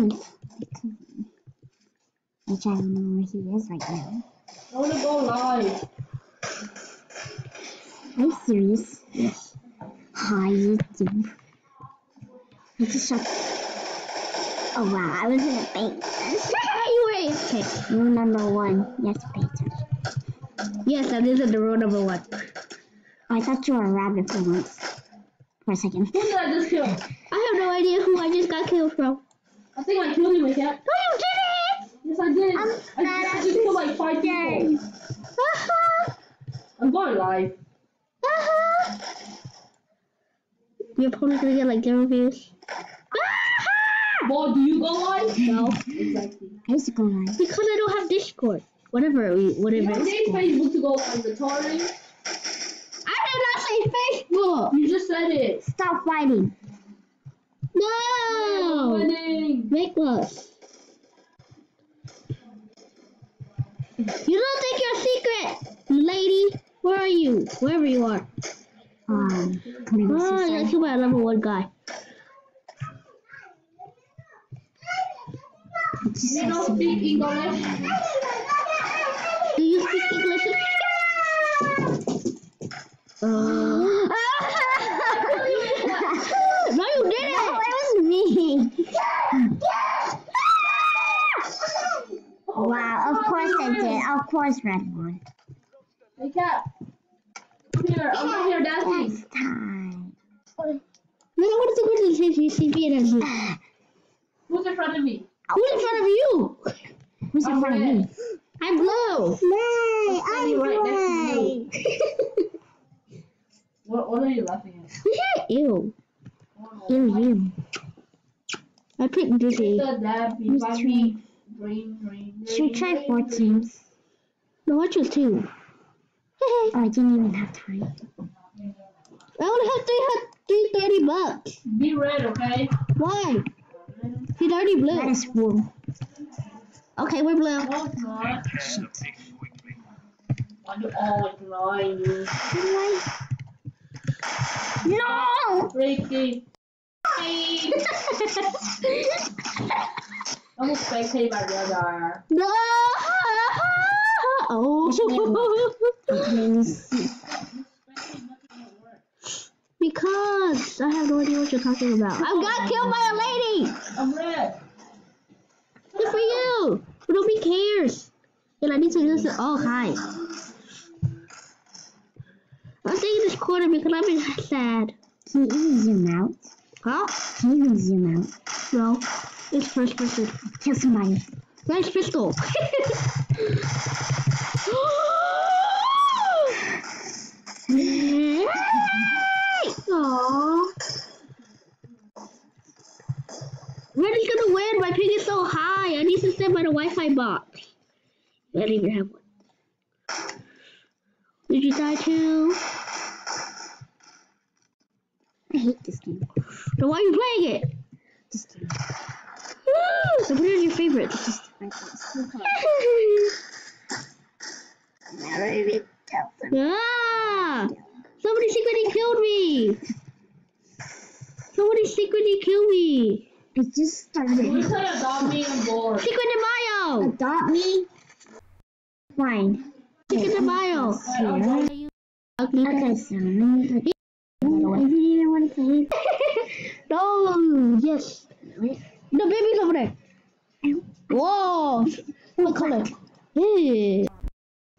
safe. Which I don't know where he is right now. I wanna go live. Are you serious? Yes. Hi, YouTube. I just shot. Oh wow, I was in a bank. You were okay. Rule number 1. Yes, pay attention. Yes, that is the rule number 1. I thought you were a rabbit for once. For a second. Who did I just kill? I have no idea who I just got killed from. I think I killed him with that. No, you didn't! Yes, I did. I just killed like 5 people. I'm going live. Your opponent's gonna get like 0 views. Boy, do you go live? No. Exactly. I used to go live. Because I don't have Discord. Whatever You it's need called. Facebook to go live, retarded. I did not say Facebook! You just said it. Stop fighting. No! Winning. Make us. You don't think you're a secret, lady? Where are you? Wherever you are. Coming Oh, I killed my level 1 guy. You don't speak English. Do you speak English? No, you didn't. No, it was me. Wow, of course I did. Of course Red won. Hey, Cat. Come here. I'm right here dancing. Next time. No, what is the good CP and Who's in front of me? Who's in front of you? Who's in front of me? I'm blue. Nay, standing I'm right next to white. What are you laughing at? Ew. Ew. I picked Dizzy. Who's three? Should we try 4 teams? No, I chose 2. Oh, I didn't even have time. I only have 330 bucks. Be red, okay? Why? He's already blue. That is wool. Okay, we're blue. No, it's not. Why you always lying? No! Freaky. I'm gonna spectate my brother. No! Oh. Because I have no idea what you're talking about. I got killed by a lady! I'm red. Good for you! But nobody cares. And I need to listen. Oh, hi. I'm staying in this corner because I'm sad. Can you even zoom out? Huh? Can you even zoom out? No. It's first person. Kill somebody. Nice pistol. Aww. Red is gonna win. My ping is so high. I need to stand by the Wi-Fi box. I don't even have one. Did you die too? I hate this game. Then why are you playing it? Just kidding. So what is your favorite? Just like this. Never even tell them. Ah! Somebody secretly killed me! Somebody secretly killed me! I just started. We could adopt me on board. Secret in bio! Adopt me? Fine. Secret in bio! Here. Ugly. Okay, so let me like, I didn't even want to say it. No! Yes! The baby's over there! Whoa! What color? Hey!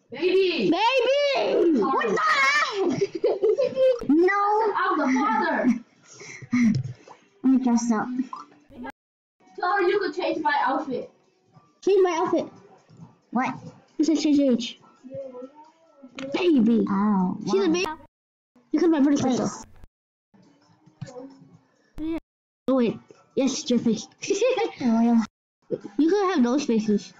Baby! Baby! What the hell? No! I'm the father! Let me dress up. Tell her you could change my outfit. Change my outfit. What? It says change age. Baby. Oh. See the baby? Because my brother's Wait. sister. Oh wait. Yes, it's your face. Oh, You could have those faces.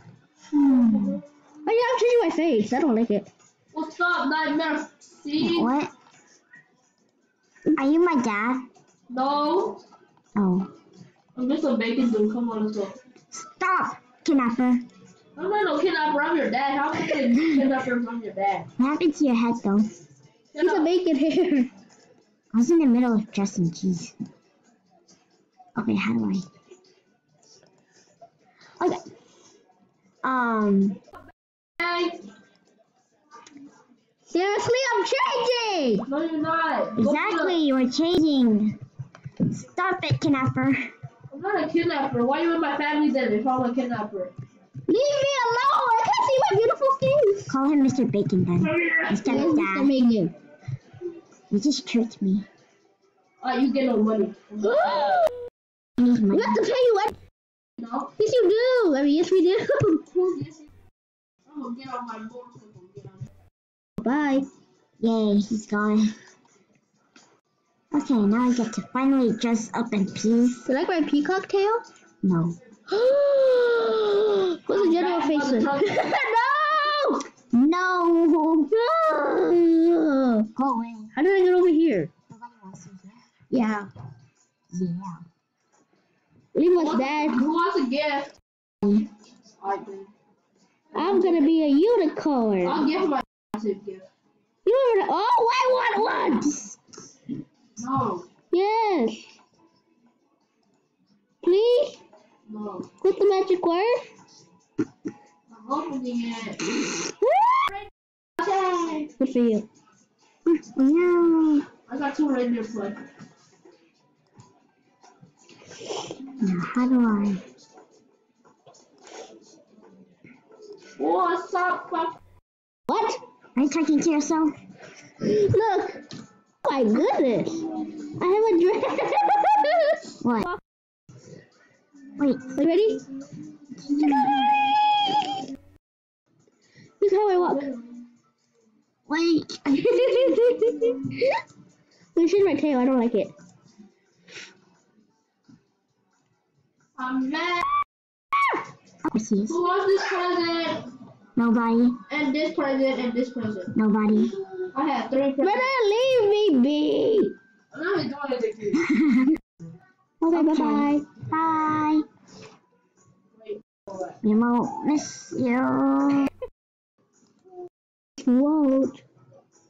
Oh yeah, I'm changing my face. I don't like it. What's up, Nightmare? See? what? Are you my dad? No. Oh. I'm just a bacon dude. Come on, let's go. Stop, kidnapper. I'm not no kidnapper. I'm your dad. How can I be kidnapper if I'm your dad? What happened to your head, though? He's a bacon hair. I was in the middle of dressing cheese. Okay, how do I? Okay. Hey, Seriously, I'm changing. no, you're not. Exactly, you're changing. Stop it, kidnapper. I'm not a kidnapper. Why are you in my family then if I'm a kidnapper? Leave me alone. I can't see my beautiful face. Call him Mr. Bacon then. Instead of Mr. Dad. Megan. You just tricked me. You get no money. I need We money. have to pay you what? No? Yes, you do. I mean, yes, we do. I'm gonna get on my motorcycle. Get on. Bye. Yay, he's gone. Okay, now I get to finally dress up in peace. You like my peacock tail? No. What's the general face with? No! No! No! Go away. How did I get over here? Nobody wants to hear. Yeah. Yeah. Leave us, Dad. Who wants a gift? Alright, then. I'm gonna be a unicorn. I'll give my massive gift. You never. Oh, I want one. No. Yes. Please, No. with the magic word. I'm opening it. Good for you. No. I got 2 reindeer play. Now, how do I? What's up, Pop? What? Are you talking to yourself? Look. My goodness. I have a dress. What? Wait. You ready? Look how I walk. Wait. Let me shake my tail. I don't like it. I'm mad. Of course he is. Who wants this present? Nobody. And this present and this present. Nobody. I have 3 presents. Better leave me be. I'm not even doing anything to you. Okay, bye-bye. Bye. Wait, alright. We won't miss you. You won't.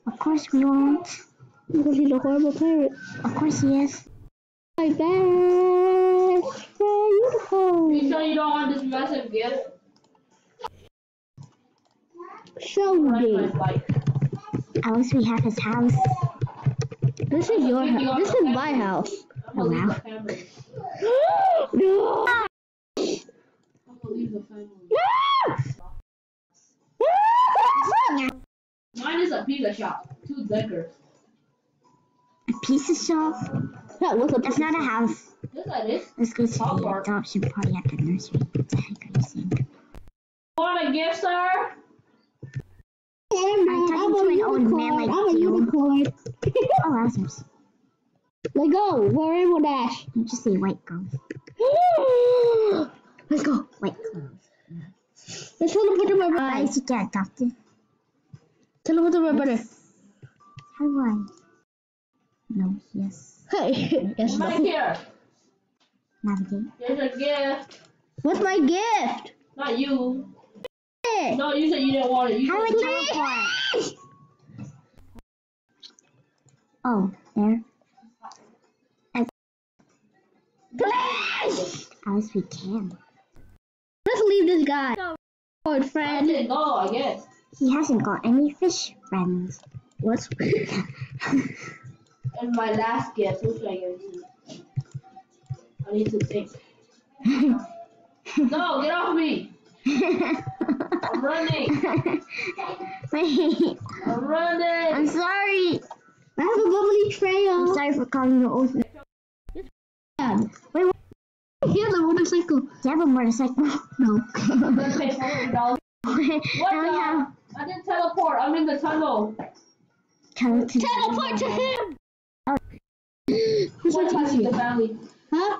Of course we won't. Because he's a horrible parent. Of course he is. My best friend, unicorn. You sure you don't want this massive gift? Show Ride me. my bike. At least we have his house. This is your house. This is my house. I'm gonna leave wow. the family. No. I'm gonna leave the family. Mine is a pizza shop. 2 deckers. A piece of shop? That was a That's not a house. Yes, that is. Let's go to the adoption party at the nursery. What the heck are you saying? Want a gift, sir? I'm talking to an old man like I'm a you. unicorn. Oh, Lazarus. Let go. We're Rainbow Dash. You just say white girls. Let's go. White clothes. Let's teleport to my I brother. used to get adopted. Teleport to my brother. How do I? No, yes. Hey. Yes, Right no. here. Navigate. Here's a gift. What's my gift? Not you. Hey. No, you said you didn't want it. You How do said I teleport? Oh, there. Please. At least we can. Let's leave this guy. Old I friend. said no, I guess. He hasn't got any fish friends. What's And my last gift, who should I give it to? I need to think. No, get off me! I'm running! Wait, I'm running! I'm sorry. I have a bubbly trail. I'm sorry for calling you old man. Wait, what? He has a motorcycle. Do you have a motorcycle? No. I'm gonna pay $400. What Now we the? have I didn't teleport, I'm in the tunnel. Teleport to him. Who's What if I leave teacher? the family? Huh?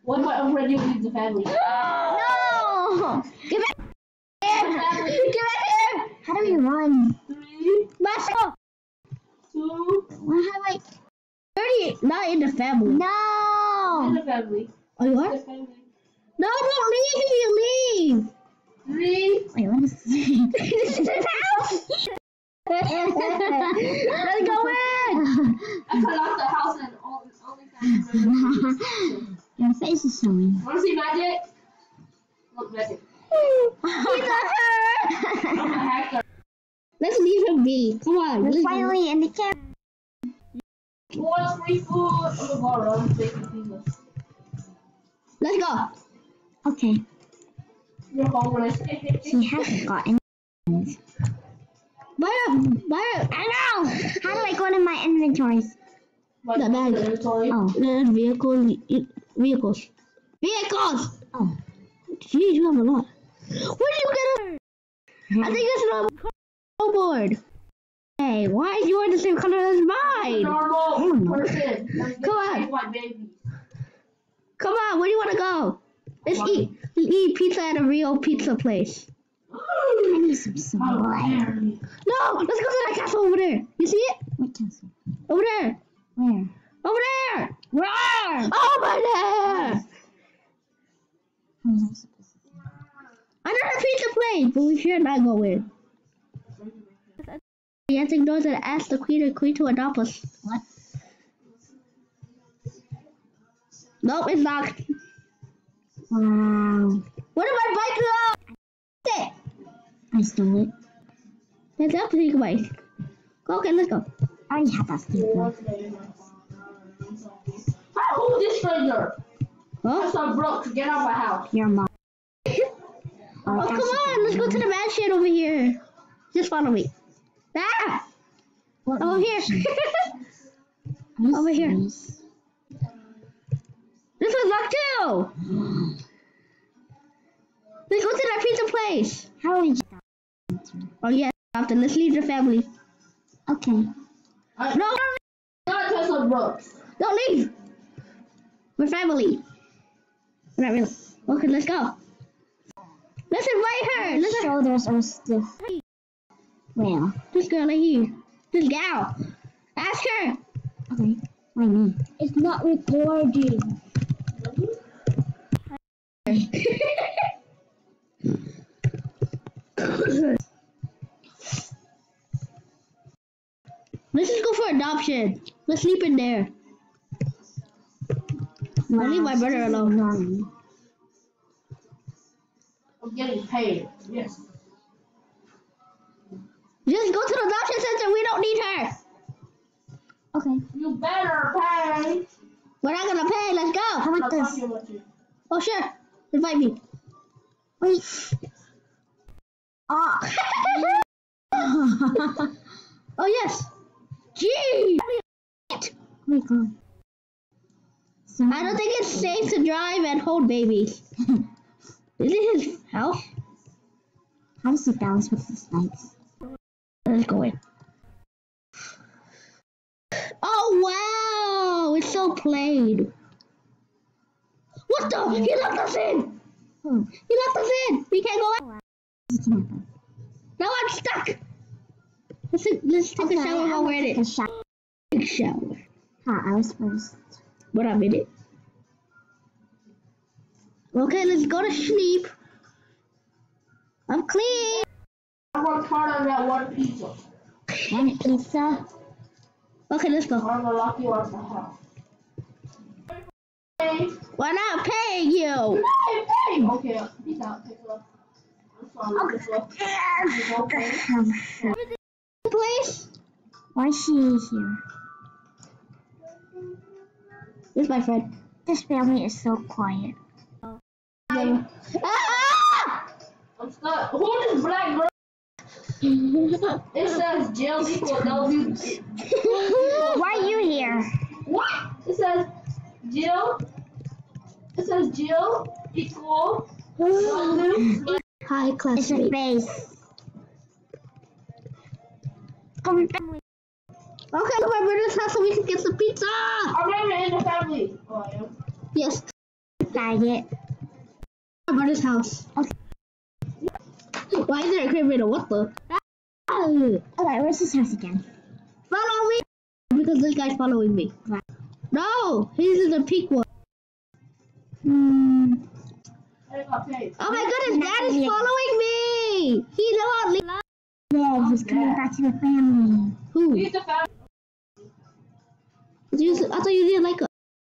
What if I'm ready to leave the family? No! Get back here. Family. Get back here. How do we run? 3, Bicycle. 2, What have I? 30. Not in the family. in No! the family. Oh, you In are? the family. No, don't leave. You leave. 3, Wait, what is this? This is his house. Let's go in. I cut off the house and only family. Your face is showing. Wanna see magic? Look, that's it. He's a I'm a hacker. Let's leave him be. Come on. We're Let's go. finally in the camp. Who wants free food? I'm gonna borrow. I'm taking pizza. Let's go. Okay. You're homeless. He hasn't gotten. Buy I know. How do I go to my inventories? Like, The bag. inventory. Oh. There's vehicles. Oh. Jeez, you have a lot. Where did you get it? I think it's a snowboard. Hey, why is yours the same color as mine? Normal person. Come on. White babies. Come on, where do you want to go? Let's eat. Let's eat pizza at a real pizza place. I need some How soy. dare you. No, let's go to that castle over there. You see it? What castle? Over there. Where? Over there. Where? Over there. Where was I supposed to go? Under the pizza place, but we should not go in. You have to ignore and ask the queen to adopt us. What? Nope, it's locked. Wow. What if my bike is I stole it. That's up to you guys. Go, okay, let's go. I already had that stupid. Who's this stranger? Huh? I'm so broke to get out of my house. Your mom. Oh, come on, let's go to the mansion over here. Just follow me. Ah! What Over here. Over here. This one's locked too. Let's go to that pizza place. How are you? Oh yeah, after let's leave the family. Okay. No, I'm so broke. don't leave. We're family. We're not really. Okay, let's go. Let's invite her. Let's Shoulders are stiff. Well. this girl right here. This gal. Ask her. Okay. Why me? It's not recording. Let's just go for adoption. Let's sleep in there. I'll leave my brother alone. Norman. I'm getting paid. Yes. Just go to the adoption center. We don't need her. Okay. You better pay. We're not gonna pay. Let's go. How about I'm this? talking with you. Oh sure. Invite me. Wait. Ah. Oh yes. Gee. Wait, go. So, I don't think it's safe to drive and hold babies. Is it his house? how does he balance with the spikes? Let's go in. Oh wow! It's so plain. What the? He left us in! Oh, He left us in! We can't go out! it's an apple. Now I'm stuck! Let's take a shower while we're in Take a it. shower. Big shower. Huh, I was first. But I'm in it. Okay, let's go to sleep. I'm clean! I worked hard on that one pizza. One pizza. Okay, let's go. I'm gonna lock you out of the house. Hey, We're not paying you! hey, hey. Okay, peace out. Take it off. I'm sorry. It's okay. Please? Why is she here? This is my friend. This family is so quiet. Ah! I'm stuck. Who is this black girl? It says Jill equal W. Why are you here? What? It says Jill. It says Jill equal W. Hi, It's a classmate. base. Come back. Okay, to my brother's house so we can get some pizza! I'm not even in the family. Oh, I am. Yes, Faggot. my brother's house. Okay. Why is there a criminal? What the? Okay, where's his house again? Follow me! Because this guy's following me. Right. No! He's in the pink one. I got paid. Oh my goodness, Dad is following me! He's not leaving. Yeah, he's coming back to the family. Who? He's the family. I thought you didn't like us.